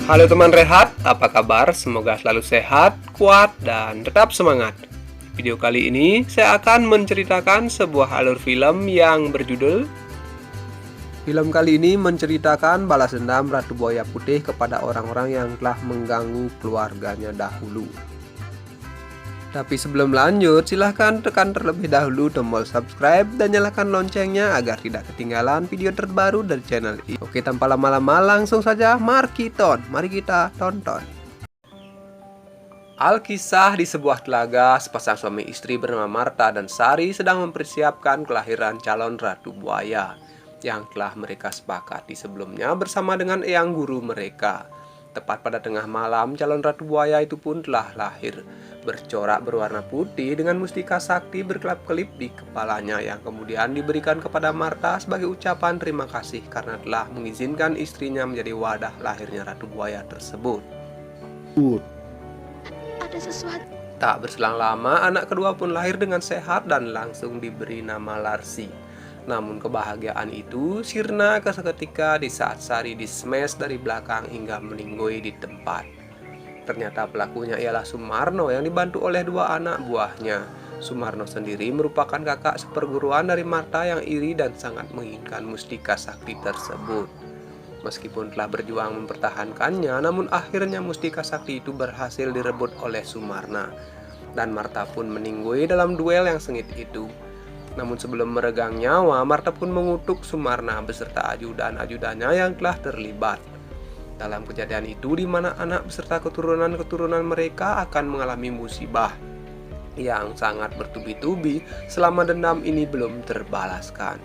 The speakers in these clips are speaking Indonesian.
Halo teman rehat, apa kabar? Semoga selalu sehat, kuat, dan tetap semangat. Video kali ini saya akan menceritakan sebuah alur film yang berjudul. Film kali ini menceritakan balas dendam Ratu Buaya Putih kepada orang-orang yang telah mengganggu keluarganya dahulu. Tapi sebelum lanjut, silahkan tekan terlebih dahulu tombol subscribe dan nyalakan loncengnya agar tidak ketinggalan video terbaru dari channel ini. Oke, tanpa lama-lama langsung saja mari kita tonton. Alkisah di sebuah telaga, sepasang suami istri bernama Marta dan Sari sedang mempersiapkan kelahiran calon Ratu Buaya yang telah mereka sepakati sebelumnya bersama dengan eyang guru mereka. Tepat pada tengah malam, calon Ratu Buaya itu pun telah lahir, bercorak berwarna putih dengan mustika sakti berkelap-kelip di kepalanya yang kemudian diberikan kepada Marta sebagai ucapan terima kasih karena telah mengizinkan istrinya menjadi wadah lahirnya Ratu Buaya tersebut. Ada sesuatu. Tak berselang lama, anak kedua pun lahir dengan sehat dan langsung diberi nama Larsi. Namun kebahagiaan itu sirna seketika di saat Sari di-smash dari belakang hingga meninggoy di tempat. Ternyata pelakunya ialah Sumarno yang dibantu oleh dua anak buahnya. Sumarno sendiri merupakan kakak seperguruan dari Marta yang iri dan sangat menginginkan mustika sakti tersebut. Meskipun telah berjuang mempertahankannya, namun akhirnya mustika sakti itu berhasil direbut oleh Sumarna. Dan Marta pun meninggoy dalam duel yang sengit itu. Namun sebelum meregang nyawa, Marta pun mengutuk Sumarna beserta ajudan-ajudannya yang telah terlibat. Dalam kejadian itu di mana anak beserta keturunan-keturunan mereka akan mengalami musibah yang sangat bertubi-tubi selama dendam ini belum terbalaskan.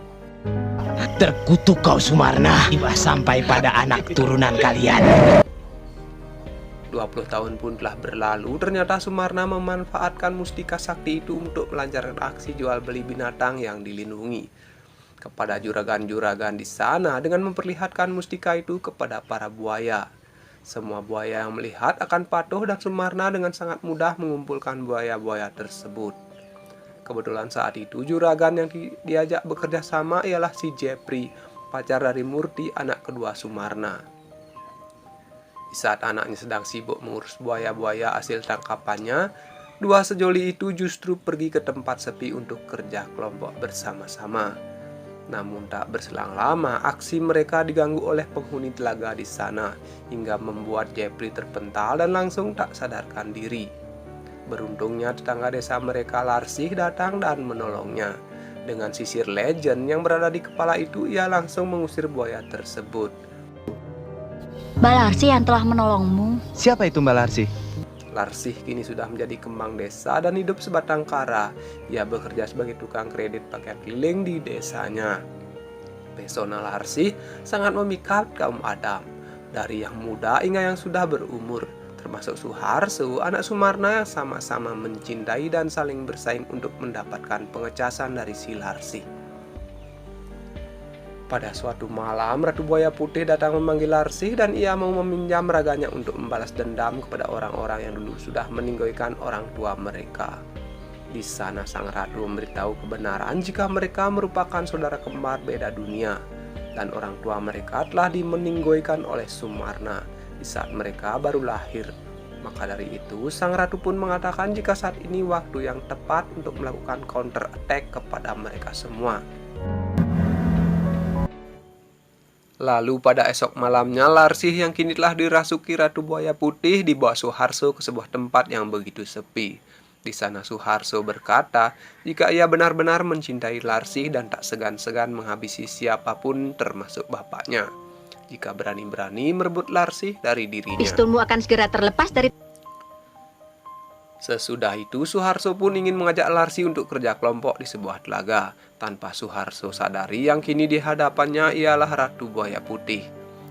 Terkutuk kau Sumarna, tiba sampai pada anak turunan kalian. 20 tahun pun telah berlalu, ternyata Sumarna memanfaatkan mustika sakti itu untuk melancarkan aksi jual beli binatang yang dilindungi kepada juragan-juragan di sana dengan memperlihatkan mustika itu kepada para buaya. Semua buaya yang melihat akan patuh dan Sumarna dengan sangat mudah mengumpulkan buaya-buaya tersebut. Kebetulan saat itu juragan yang diajak bekerja sama ialah si Jepri, pacar dari Murti, anak kedua Sumarna. Di saat anaknya sedang sibuk mengurus buaya-buaya hasil tangkapannya, dua sejoli itu justru pergi ke tempat sepi untuk kerja kelompok bersama-sama. Namun tak berselang lama, aksi mereka diganggu oleh penghuni telaga di sana, hingga membuat Jepri terpental dan langsung tak sadarkan diri. Beruntungnya tetangga desa mereka Larsih datang dan menolongnya. Dengan sisir legend yang berada di kepala itu, ia langsung mengusir buaya tersebut. Mbak Larsi yang telah menolongmu. Siapa itu Mbak Larsi? Larsih kini sudah menjadi kembang desa dan hidup sebatang kara. Ia bekerja sebagai tukang kredit pakaian keliling di desanya. Pesona Larsih sangat memikat kaum Adam, dari yang muda hingga yang sudah berumur, termasuk Suharso, anak Sumarna yang sama-sama mencintai dan saling bersaing untuk mendapatkan pengecasan dari si Larsih. Pada suatu malam, Ratu Buaya Putih datang memanggil Larsih dan ia mau meminjam raganya untuk membalas dendam kepada orang-orang yang dulu sudah meninggoikan orang tua mereka. Di sana sang ratu memberitahu kebenaran jika mereka merupakan saudara kembar beda dunia dan orang tua mereka telah dimeninggoikan oleh Sumarna di saat mereka baru lahir. Maka dari itu, sang ratu pun mengatakan jika saat ini waktu yang tepat untuk melakukan counter attack kepada mereka semua. Lalu pada esok malamnya, Larsih yang kini telah dirasuki Ratu Buaya Putih dibawa Suharso ke sebuah tempat yang begitu sepi. Di sana Suharso berkata jika ia benar-benar mencintai Larsih dan tak segan-segan menghabisi siapapun termasuk bapaknya, jika berani-berani merebut Larsih dari dirinya. Pistolmu akan segera terlepas dari... Sesudah itu Suharso pun ingin mengajak Larsih untuk kerja kelompok di sebuah telaga. Tanpa Suharso sadari yang kini di hadapannya ialah Ratu Buaya Putih.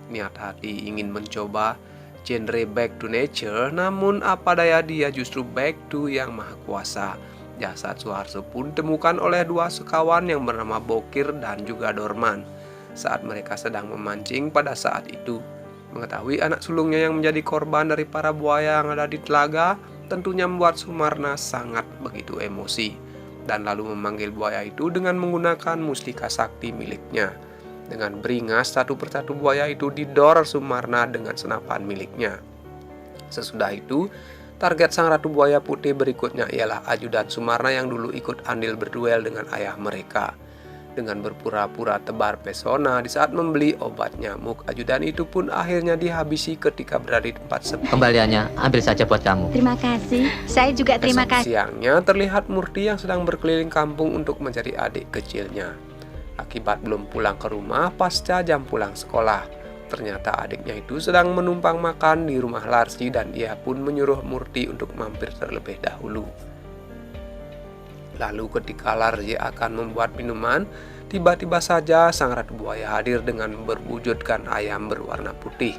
Niat hati ingin mencoba genre back to nature, namun apa daya dia justru back to yang maha kuasa. Jasad Suharso pun ditemukan oleh dua sekawan yang bernama Bokir dan juga Dorman saat mereka sedang memancing pada saat itu. Mengetahui anak sulungnya yang menjadi korban dari para buaya yang ada di telaga, tentunya membuat Sumarna sangat begitu emosi dan lalu memanggil buaya itu dengan menggunakan mustika sakti miliknya. Dengan beringas, satu persatu buaya itu didor Sumarna dengan senapan miliknya. Sesudah itu, target sang ratu buaya putih berikutnya ialah ajudan Sumarna yang dulu ikut andil berduel dengan ayah mereka. Dengan berpura-pura tebar pesona di saat membeli obat nyamuk, ajudan itu pun akhirnya dihabisi ketika berada di tempat sepi. Kembaliannya ambil saja buat kamu. Terima kasih. Saya juga terima Esok kasih. siangnya terlihat Murti yang sedang berkeliling kampung untuk mencari adik kecilnya. Akibat belum pulang ke rumah pasca jam pulang sekolah. Ternyata adiknya itu sedang menumpang makan di rumah Larsi dan ia pun menyuruh Murti untuk mampir terlebih dahulu. Lalu ketika Larsi akan membuat minuman, tiba-tiba saja sang ratu buaya hadir dengan berwujudkan ayam berwarna putih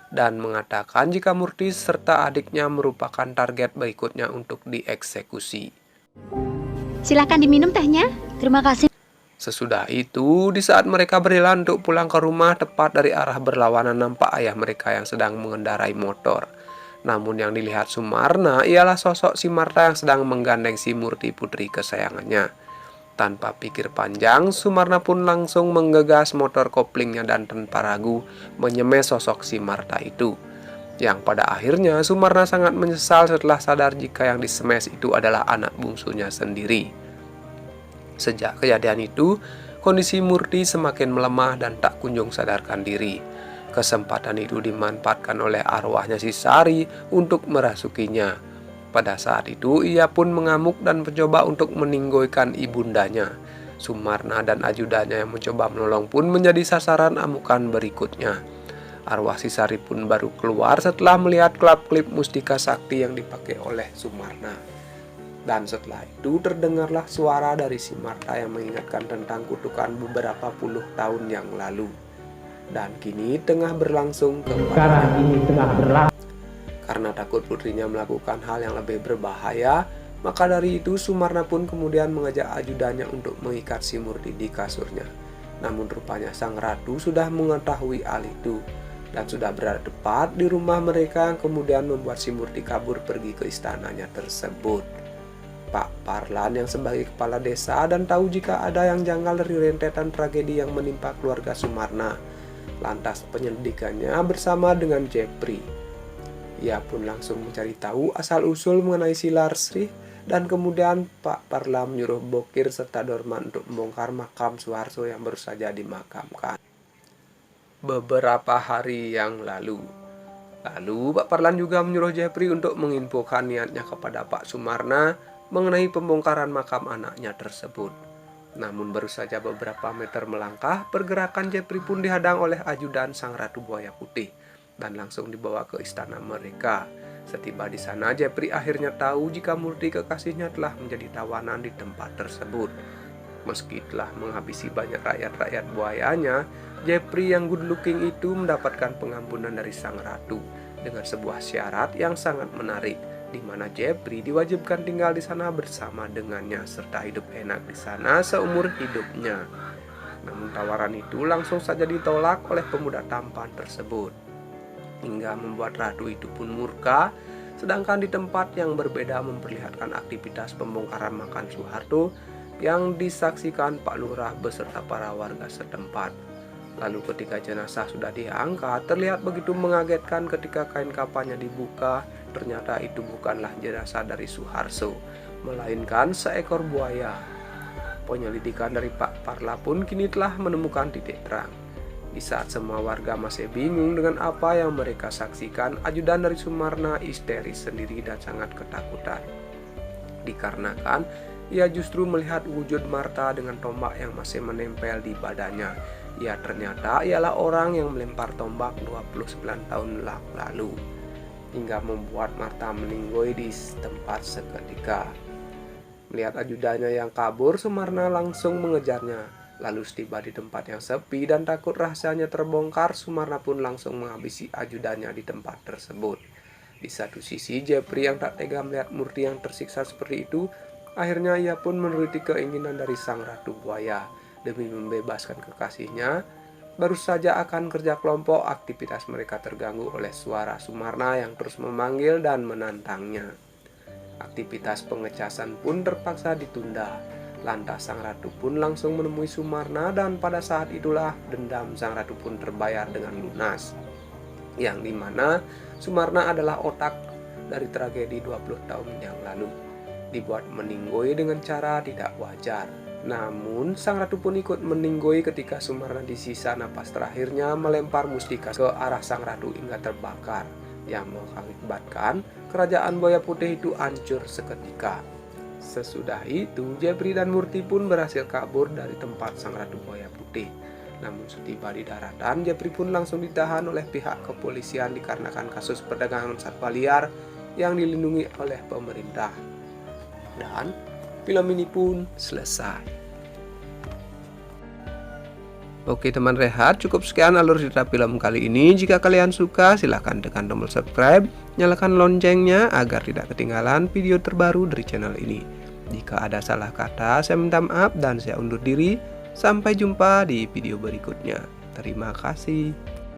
dan mengatakan jika Murti serta adiknya merupakan target berikutnya untuk dieksekusi. Silakan diminum tehnya. Terima kasih. Sesudah itu, di saat mereka berjalan untuk pulang ke rumah, tepat dari arah berlawanan nampak ayah mereka yang sedang mengendarai motor. Namun yang dilihat Sumarna ialah sosok si Marta yang sedang menggandeng si Murti putri kesayangannya. Tanpa pikir panjang, Sumarna pun langsung menggegas motor koplingnya dan tanpa ragu menyemes sosok si Marta itu. Yang pada akhirnya Sumarna sangat menyesal setelah sadar jika yang disemes itu adalah anak bungsunya sendiri. Sejak kejadian itu, kondisi Murti semakin melemah dan tak kunjung sadarkan diri. Kesempatan itu dimanfaatkan oleh arwahnya si Sari untuk merasukinya. Pada saat itu, ia pun mengamuk dan mencoba untuk meninggoikan ibundanya. Sumarna dan ajudannya yang mencoba menolong pun menjadi sasaran amukan berikutnya. Arwah si Sari pun baru keluar setelah melihat klip mustika sakti yang dipakai oleh Sumarna. Dan setelah itu terdengarlah suara dari si Marta yang mengingatkan tentang kutukan beberapa puluh tahun yang lalu. Dan kini tengah berlangsung kembali. Karena takut putrinya melakukan hal yang lebih berbahaya, maka dari itu Sumarna pun kemudian mengajak ajudannya untuk mengikat si Murti di kasurnya. Namun rupanya sang ratu sudah mengetahui hal itu dan sudah berada tepat di rumah mereka, yang kemudian membuat si Murti kabur pergi ke istananya tersebut. Pak Parlan yang sebagai kepala desa dan tahu jika ada yang janggal dari rentetan tragedi yang menimpa keluarga Sumarna, lantas penyelidikannya bersama dengan Jepri. Ia pun langsung mencari tahu asal-usul mengenai si Larsri dan kemudian Pak Parlan menyuruh Bokir serta Dorman untuk membongkar makam Suharso yang baru saja dimakamkan. Beberapa hari yang lalu Pak Parlan juga menyuruh Jepri untuk menginfokan niatnya kepada Pak Sumarna mengenai pembongkaran makam anaknya tersebut. Namun baru saja beberapa meter melangkah, pergerakan Jepri pun dihadang oleh ajudan sang ratu buaya putih dan langsung dibawa ke istana mereka. Setiba di sana, Jepri akhirnya tahu jika Murti kekasihnya telah menjadi tawanan di tempat tersebut. Meski telah menghabisi banyak rakyat-rakyat buayanya, Jepri yang good looking itu mendapatkan pengampunan dari sang ratu dengan sebuah syarat yang sangat menarik, di mana Jepri diwajibkan tinggal di sana bersama dengannya serta hidup enak di sana seumur hidupnya. Namun tawaran itu langsung saja ditolak oleh pemuda tampan tersebut, hingga membuat ratu itu pun murka. Sedangkan di tempat yang berbeda memperlihatkan aktivitas pembongkaran makam Soeharto yang disaksikan Pak Lurah beserta para warga setempat. Lalu ketika jenazah sudah diangkat, terlihat begitu mengagetkan ketika kain kafannya dibuka. Ternyata itu bukanlah jenazah dari Suharso, melainkan seekor buaya. Penyelidikan dari Pak Parla pun kini telah menemukan titik terang. Di saat semua warga masih bingung dengan apa yang mereka saksikan, ajudan dari Sumarna histeris sendiri dan sangat ketakutan. Dikarenakan ia justru melihat wujud Marta dengan tombak yang masih menempel di badannya. Ia ternyata ialah orang yang melempar tombak 29 tahun lalu, hingga membuat Marta meninggoy di tempat seketika. Melihat ajudannya yang kabur, Sumarna langsung mengejarnya. Lalu setiba di tempat yang sepi dan takut rahasianya terbongkar, Sumarna pun langsung menghabisi ajudannya di tempat tersebut. Di satu sisi, Jepri yang tak tega melihat Murti yang tersiksa seperti itu, akhirnya ia pun menuruti keinginan dari sang ratu buaya demi membebaskan kekasihnya. Baru saja akan kerja kelompok, aktivitas mereka terganggu oleh suara Sumarna yang terus memanggil dan menantangnya. Aktivitas pengecasan pun terpaksa ditunda. Lantas sang ratu pun langsung menemui Sumarna dan pada saat itulah dendam sang ratu pun terbayar dengan lunas. Yang dimana Sumarna adalah otak dari tragedi 20 tahun yang lalu. Dibuat meninggoy dengan cara tidak wajar. Namun sang ratu pun ikut meninggoy ketika Sumarna di sisa napas terakhirnya melempar mustika ke arah sang ratu hingga terbakar, yang mengakibatkan kerajaan Buaya Putih itu hancur seketika. Sesudah itu, Jepri dan Murti pun berhasil kabur dari tempat sang ratu Buaya Putih. Namun setiba di daratan, Jepri pun langsung ditahan oleh pihak kepolisian dikarenakan kasus perdagangan satwa liar yang dilindungi oleh pemerintah. Dan film ini pun selesai. Oke teman rehat, cukup sekian alur cerita film kali ini. Jika kalian suka, silahkan tekan tombol subscribe, nyalakan loncengnya agar tidak ketinggalan video terbaru dari channel ini. Jika ada salah kata, saya minta maaf dan saya undur diri. Sampai jumpa di video berikutnya. Terima kasih.